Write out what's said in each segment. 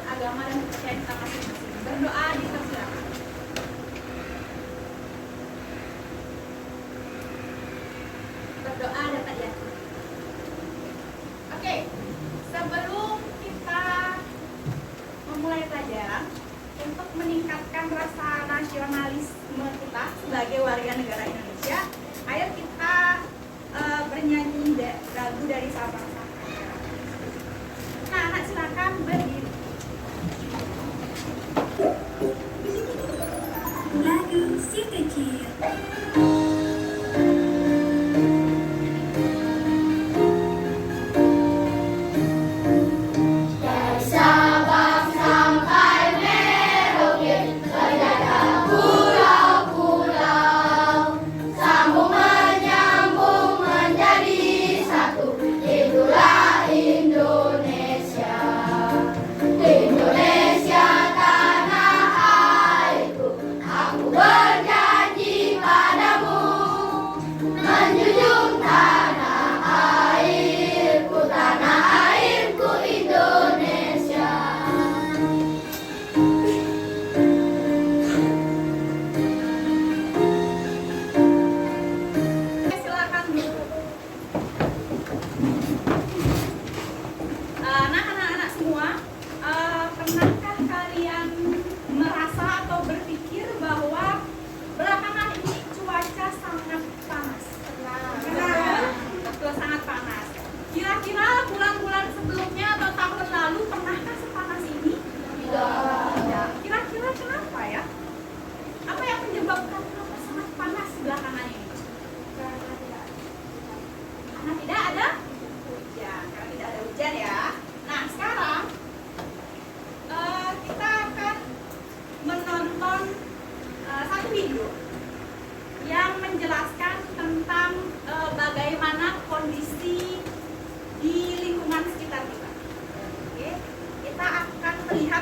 menurut agama dan kepercayaan kita masing-masing. Berdoa dipersilakan. Berdoa dapat diakui. Oke, sebelum kita memulai pelajaran, untuk meningkatkan rasa nasionalisme kita sebagai warga negara Indonesia, ayo kita bernyanyi lagu dari Sabang sampai Merauke. Nah, anak silakan berdiri. Lagu si kecil.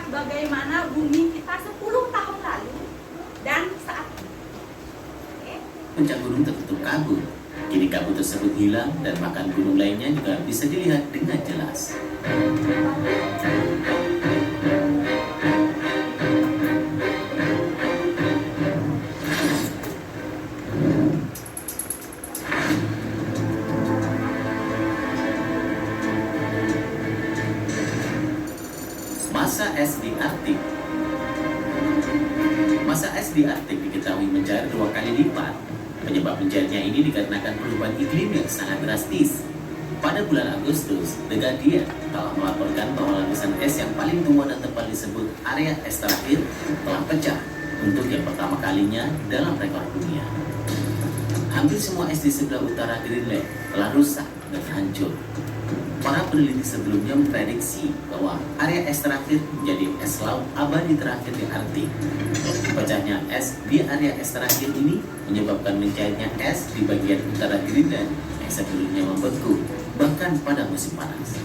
Bagaimana bumi kita 10 tahun lalu dan saat ini. Puncak gunung tertutup kabut. Kini kabut tersebut hilang dan bahkan gunung lainnya juga bisa dilihat dengan jelas. Masa es di Arktik. Masa es di Arktik diketahui mencair 2 kali lipat. Penyebab mencairnya ini dikarenakan perubahan iklim yang sangat drastis. Pada bulan Agustus, The Guardian telah melaporkan bahwa lapisan es yang paling tua dan tebal disebut area es terakhir telah pecah untuk yang pertama kalinya dalam rekor dunia. Hampir semua es di sebelah utara Greenland telah rusak dan hancur. Para peneliti sebelumnya memprediksi bahwa area es terakhir menjadi es laut abadi terakhir di Arktik. Pecahnya es di area es terakhir ini menyebabkan mencairnya es di bagian utara Greenland yang sebelumnya membeku, bahkan pada musim panas.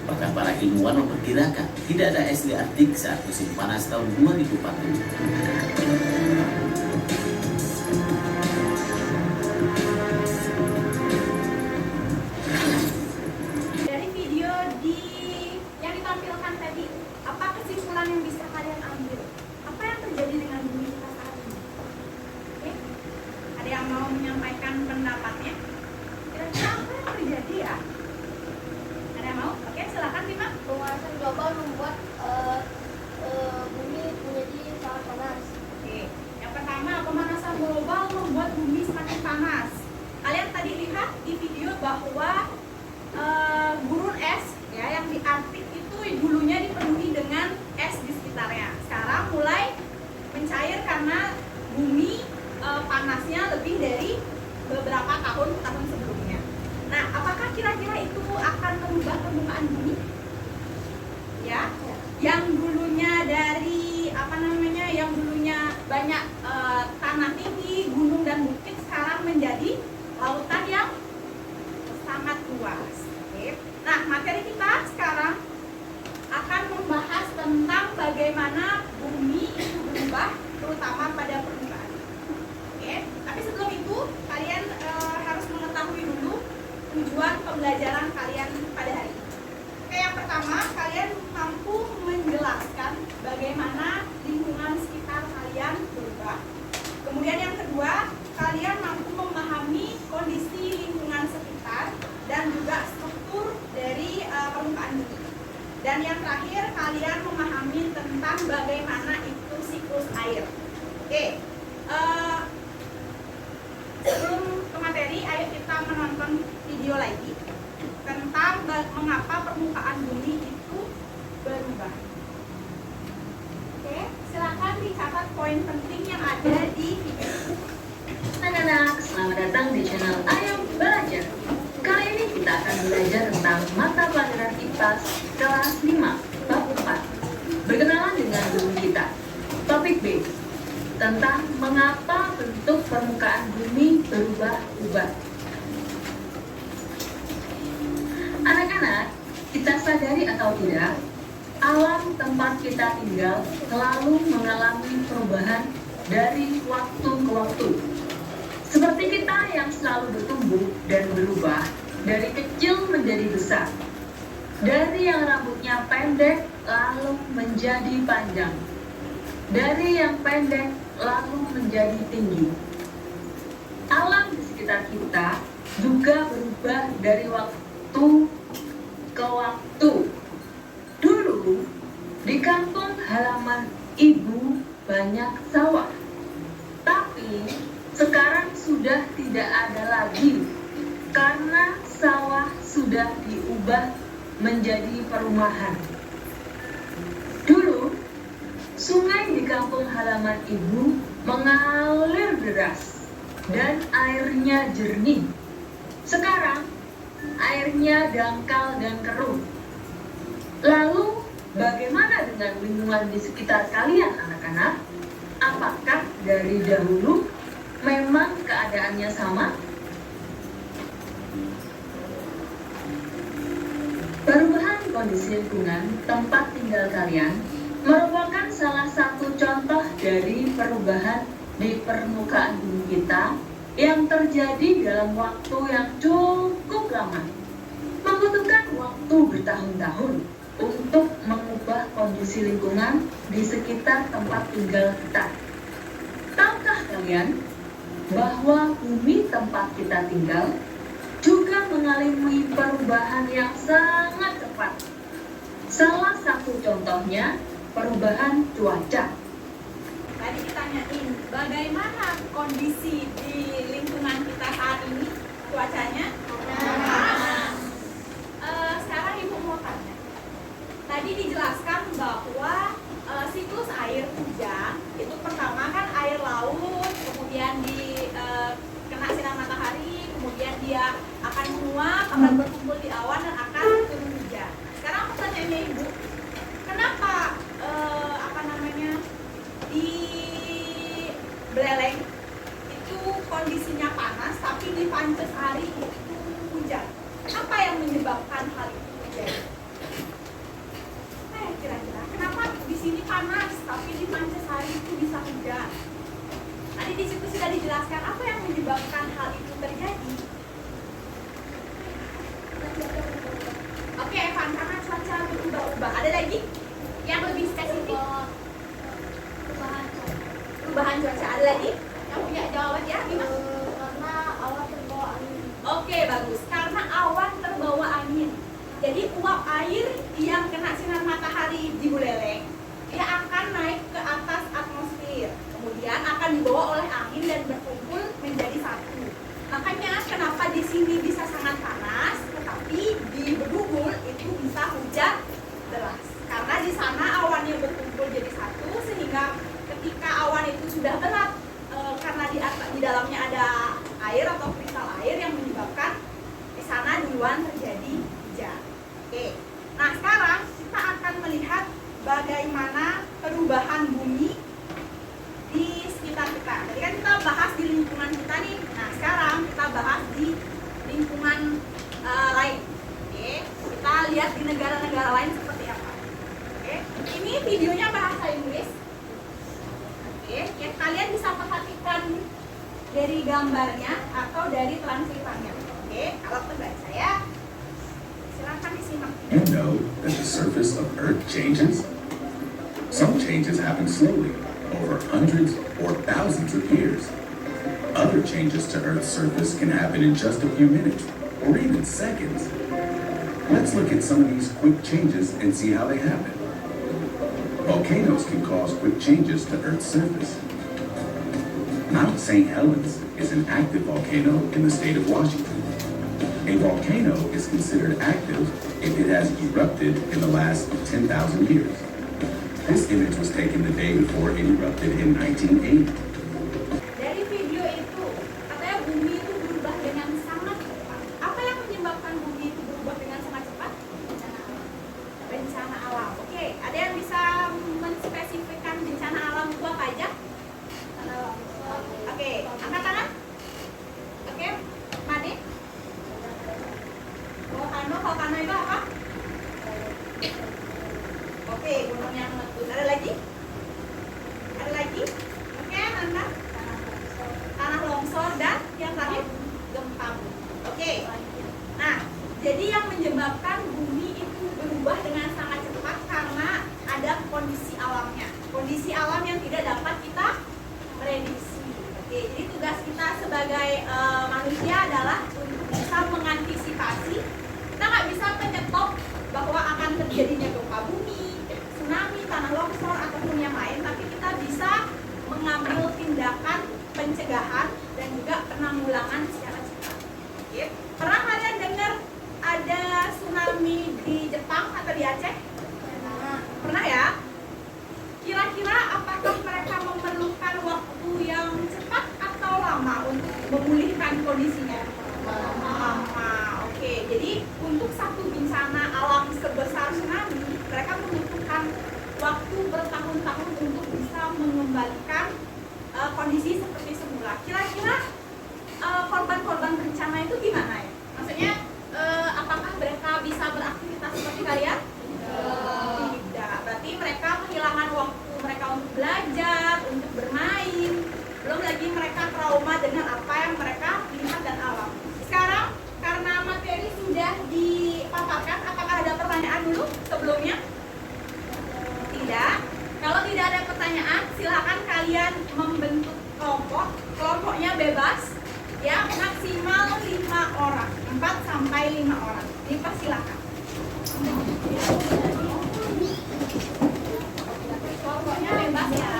Bahkan para ilmuwan memperkirakan tidak ada es di Arktik saat musim panas tahun 2040. Yang bisa kalian ambil, apa yang terjadi dengan bumi kita saat ini? Oke? Ada yang mau menyampaikan pendapatnya? Kira-kira apa yang terjadi ya? Ada yang mau? Oke, silakan Bima. Pemanasan global membuat bumi menjadi sangat panas. Oke, yang pertama, pemanasan global membuat bumi semakin panas. Kalian tadi lihat di video bahwa gurun es ya yang di Arktik itu dulunya dipenuhi dengan es di sekitarnya. Sekarang mulai mencair karena bumi panasnya lebih dari beberapa tahun sebelumnya. Nah, apakah kira-kira itu akan merubah permukaan bumi? Ya, yang dulunya dari yang dulunya banyak tanah tinggi, gunung dan bukit sekarang menjadi lautan yang sangat luas. Oke. Nah, materi kita sekarang akan membahas tentang bagaimana bumi itu berubah, terutama pada permukaan. Oke, tapi sebelum itu kalian harus mengetahui dulu tujuan pembelajaran kalian pada hari ini. Oke, yang pertama kalian mampu menjelaskan terakhir kalian memahami tentang bagaimana itu siklus air. Oke, sebelum ke materi, ayo kita menonton video lagi tentang mengapa permukaan bumi itu berubah. Oke, silakan dicatat poin penting yang ada di video. Anak-anak, selamat datang di channel Ayo Belajar. Kali ini kita akan belajar tentang mata pelajaran IPA kelas 5, bab 4. Berkenalan dengan guru kita. Topik B, tentang mengapa bentuk permukaan bumi berubah-ubah. Anak-anak, kita sadari atau tidak, alam tempat kita tinggal selalu mengalami perubahan dari waktu ke waktu. Seperti kita yang selalu bertumbuh dan berubah dari kecil menjadi besar. Dari yang rambutnya pendek lalu menjadi panjang. Dari yang pendek lalu menjadi tinggi. Alam di sekitar kita juga berubah dari waktu ke waktu. Dulu, di kampung halaman ibu banyak sawah. Tapi sekarang sudah tidak ada lagi karena sawah sudah diubah menjadi perumahan. Dulu, sungai di kampung halaman ibu mengalir deras dan airnya jernih. Sekarang, airnya dangkal dan keruh. Lalu, bagaimana dengan lingkungan di sekitar kalian, anak-anak? Apakah dari dahulu memang keadaannya sama? Perubahan kondisi lingkungan tempat tinggal kalian merupakan salah satu contoh dari perubahan di permukaan bumi kita yang terjadi dalam waktu yang cukup lama. Membutuhkan waktu bertahun-tahun untuk mengubah kondisi lingkungan di sekitar tempat tinggal kita. Tahukah kalian bahwa bumi tempat kita tinggal juga mengalami perubahan yang sangat cepat? Salah satu contohnya perubahan cuaca. Tadi ditanyain bagaimana kondisi di lingkungan kita saat ini, cuacanya? Sekarang ibu mau tanya. Tadi dijelaskan bahwa siklus air hujan itu pertama kan air laut, kemudian kena sinar matahari, kemudian dia akan menguap, akan berkumpul di awan dan akan turun hujan. Sekarang pertanyaannya ibu, kenapa di Beleleng itu kondisinya panas tapi di Pancasari itu hujan? Apa yang menyebabkan hal itu terjadi? Kira-kira kenapa di sini panas tapi di Pancasari itu bisa hujan? Tadi di situ sudah dijelaskan apa yang menyebabkan hal itu terjadi. Oke, Evan, karena cuaca berubah-ubah. Ada lagi yang lebih spesifik? Perubahan cuaca. Ada lagi yang punya jawaban ya? Gimana? Karena awan terbawa angin. Oke, bagus. Karena awan terbawa angin. Jadi uap air yang kena sinar matahari di Buleleng, dia akan naik ke atas atmosfer. Kemudian akan dibawa oleh angin dan berkumpul menjadi satu. Makanya kenapa di sini bisa sangat panas, tetapi di Bedugul itu bisa hujan deras. Karena di sana awannya berkumpul jadi satu, sehingga ketika awan itu sudah berat, karena di dalamnya ada air atau kristal air yang menyebabkan di sana duluan terjadi hujan. Oke. Nah, sekarang kita akan melihat bagaimana perubahan bumi di sekitar kita. Tadi kan kita bahas di lingkungan kita nih. Nah, sekarang kita bahas di lingkungan lain. Oke. Kita lihat di negara-negara lain seperti apa. Oke. Ini videonya bahasa Inggris. Oke, ya, kalian bisa perhatikan dari gambarnya atau dari translatannya. Oke, kalau terbaca ya. Silakan disimak. You know that the surface of Earth changes? Some changes happen slowly, over hundreds or thousands of years. Other changes to Earth's surface can happen in just a few minutes or even seconds. Let's look at some of these quick changes and see how they happen. Volcanoes can cause quick changes to Earth's surface. Mount St. Helens is an active volcano in the state of Washington. A volcano is considered active if it has erupted in the last 10,000 years. This image was taken the day before it erupted in 1980. Dari video itu, katanya bumi itu berubah dengan sangat cepat. Apa yang menyebabkan bumi itu berubah dengan sangat cepat? Bencana alam. Oke, ada yang bisa menspesifikkan bencana alam itu apa aja? Oke, angkat tangan. Oke, Made. Volcano itu apa? Oke, gunung yang meletus. Ada lagi? Ada lagi? Oke, Nanda. Tanah longsor dan yang terakhir gempa bumi. Oke. Nah, jadi yang menyebabkan bumi itu berubah dengan sangat cepat karena ada kondisi alamnya. Kondisi alam yang tidak dapat kita prediksi. Oke, jadi tugas kita sebagai manusia adalah untuk bisa mengantisipasi. Kita nggak bisa menyetop bahwa akan terjadinya gempa bumi, tsunami, tanah longsor ataupun yang lain, tapi kita bisa mengambil tindakan pencegahan dan juga penanggulangan secara cepat. Oke. Pernah kalian dengar ada tsunami di Jepang atau di Aceh? Pernah ya? Kira-kira apakah mereka memerlukan waktu yang cepat atau lama untuk memulihkan kondisinya? Lama. Oke, jadi untuk satu bencana alam sebesar tsunami, mereka membutuhkan waktu bertahun-tahun untuk bisa mengembalikan kondisi seperti semula. Kira-kira korban-korban bencana itu gimana ya? Maksudnya, apakah mereka bisa beraktivitas seperti kalian? Tidak. Berarti mereka kehilangan waktu mereka untuk belajar, untuk bermain. Belum lagi mereka trauma dengan apa yang mereka lihat dan alami. Sekarang, karena materi sudah dipaparkan, apakah ada pertanyaan dulu sebelumnya? Tidak. Kalau tidak ada pertanyaan, silakan kalian membentuk kelompok. Kelompoknya bebas, ya, maksimal 5 orang, 4 sampai 5 orang. Dipersilakan. Kelompoknya bebas ya.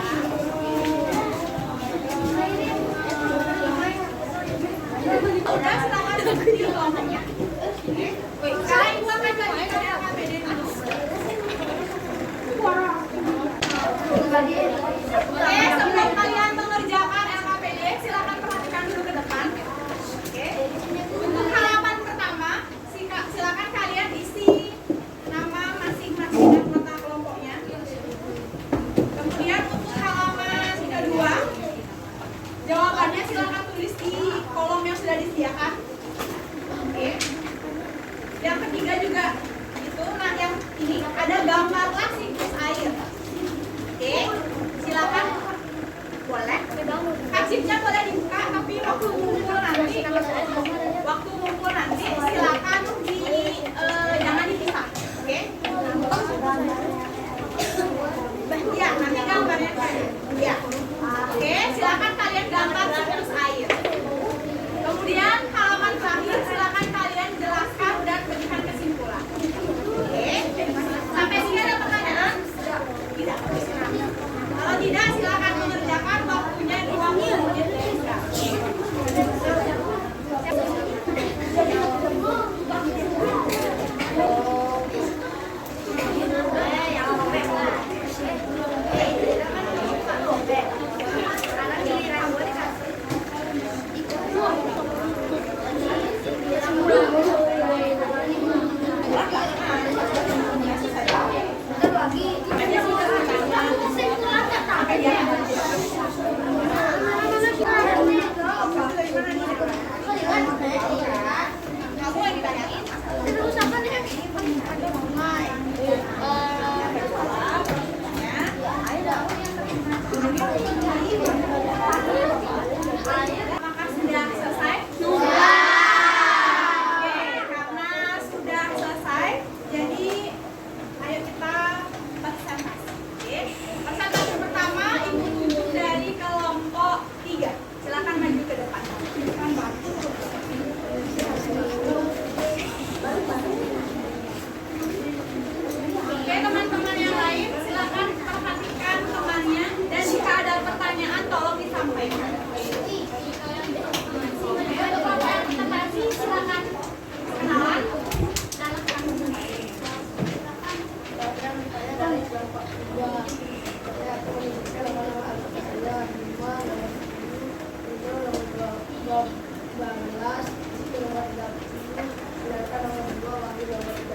Udah, silakan di kelompoknya. Sekarang gua akan bagikan LKPD dulu. Oke, sebelum kalian mengerjakan LKPD, silakan perhatikan dulu ke depan. Oke. Untuk halaman pertama, silakan kalian isi nama masing-masing anggota kelompoknya. Kemudian untuk halaman kedua, jawabannya silakan tulis di kolom yang sudah disediakan. Oke. Yang ketiga juga itu, nah yang ini ada gambarlah siklus air. Oke, silakan dapat 3. Saya akan menunjukkan nama anak saya 5 nomor 7, nomor 12, itu nomor 30, sedangkan nomor 2 Wahyu nomor 13.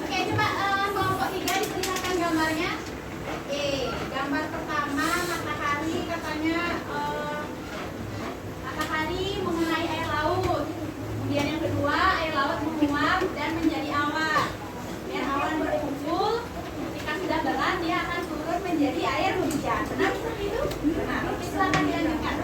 Oke, coba kelompok 3 diperlihatkan gambarnya. Oke, gambar pertama matahari katanya matahari mengenai air laut. Kemudian yang kedua air laut menguap dan menjadi awan. Dan awan berkumpul, ketika sudah berat dia akan turun menjadi air hujan. Benar seperti itu? Benar. Oke, silakan dilanjutkan.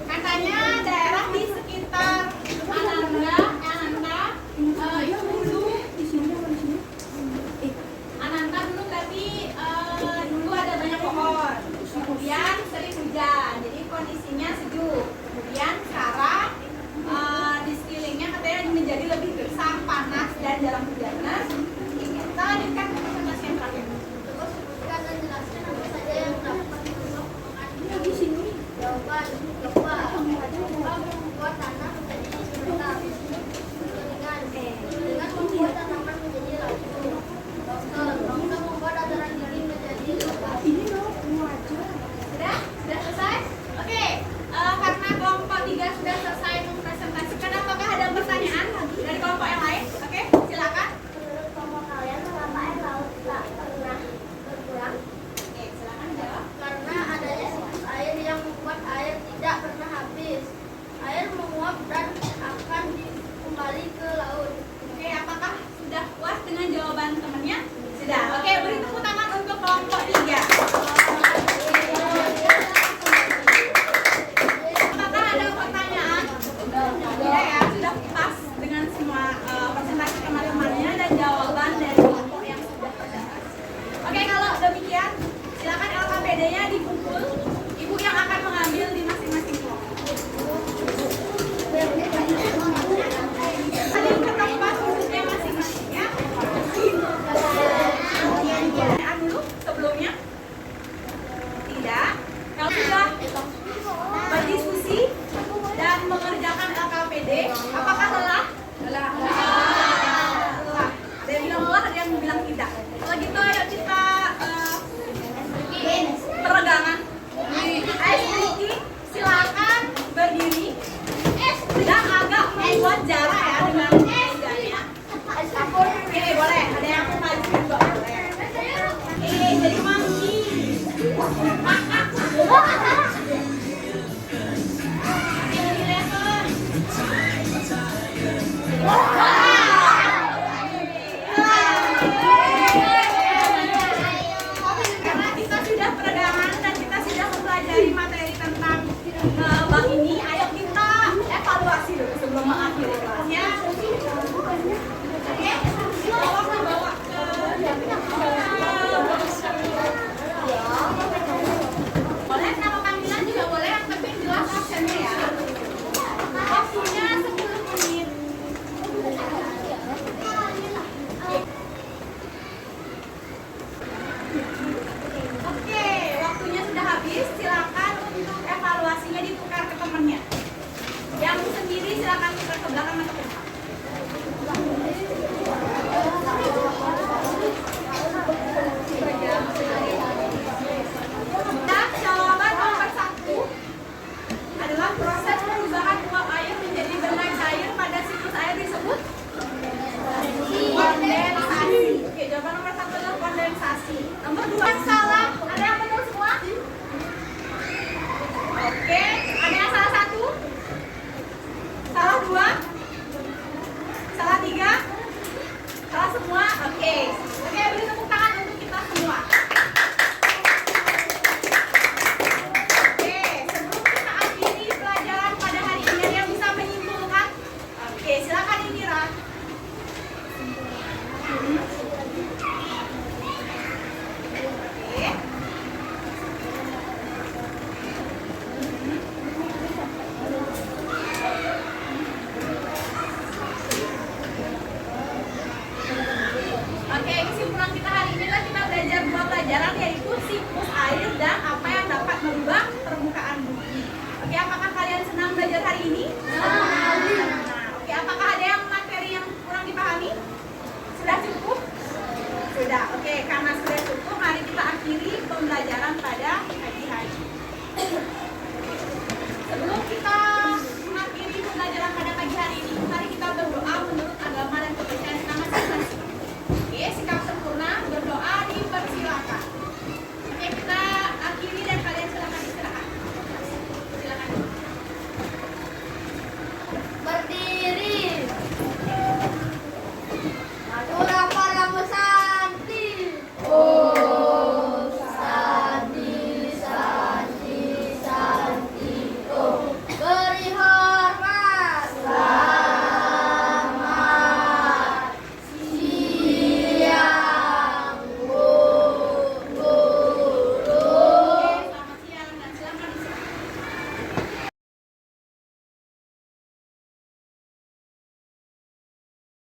Katanya daerah di sekitar Ananta itu dulu Ananta dulu berarti dulu ada banyak pohon, kemudian sering hujan, jadi kondisinya sejuk. Kemudian sekarang di sekelilingnya katanya menjadi lebih gersang, panas dan jarang hujan. Benar? Kita lanjutkan ke presentasi yang terakhir. Terus sebutkan dan jelaskan apa saja yang dapat mengandung di sini. Jawaban gempa. Gempa membuat tanah menjadi sebentar. Kekeringan membuat tanaman menjadi layu. Longsor membuat dataran tinggi menjadi luas. Sudah? Sudah selesai? Oke, karena kelompok 3 sudah selesai mempresentasikan, apakah ada pertanyaan dari kelompok yang lain? Oke, silakan. Menurut kelompok kalian, mengapa air laut tak pernah berkurang? Oke, silakan jawab. Karena adanya siklus air yang membuat air tidak pernah habis. Air menguap dan akan kembali ke laut. Oke, apakah sudah puas dengan jawaban temannya? Sudah. Oke, beri tepuk tangan untuk kelompok 3. Apakah ada pertanyaan? Tidak ya, sudah pas dengan semua presentasi teman-temannya dan jawaban dari kelompok yang sudah terdapat. Oke, kalau demikian, silakan LKPD-nya dikumpul. Ibu yang akan mengambil di masing-masing kelompok. Tadi ketempat duduknya masing-masing ya. Pertanyaan dulu sebelumnya? Tidak. Kalau sudah berdiskusi dan mengerjakan LKPD, apakah lelah? Lelah. Lelah. Ada yang bilang lelah, ada yang bilang tidak. Kalau gitu ayo kita peregangan. Ayo sedikit, silakan berdiri dan agak membuat jarak ya dengan mejanya. Oke, boleh. Ada yang maju juga boleh. Oke, jadi monkey. Jadi level. Karena kita sudah peregangan dan kita sudah mempelajari materi tentang bank ini, ayo kita evaluasi dulu sebelum mengakhiri kelasnya. Oke, tolong dibawa ke boleh nama panggilan juga boleh, yang penting jelas absennya ya. Waktunya 10 menit. Oke, waktunya sudah habis. Silakan untuk evaluasinya ditukar ke temannya. Yang sendiri silakan tukar ke belakang atau ke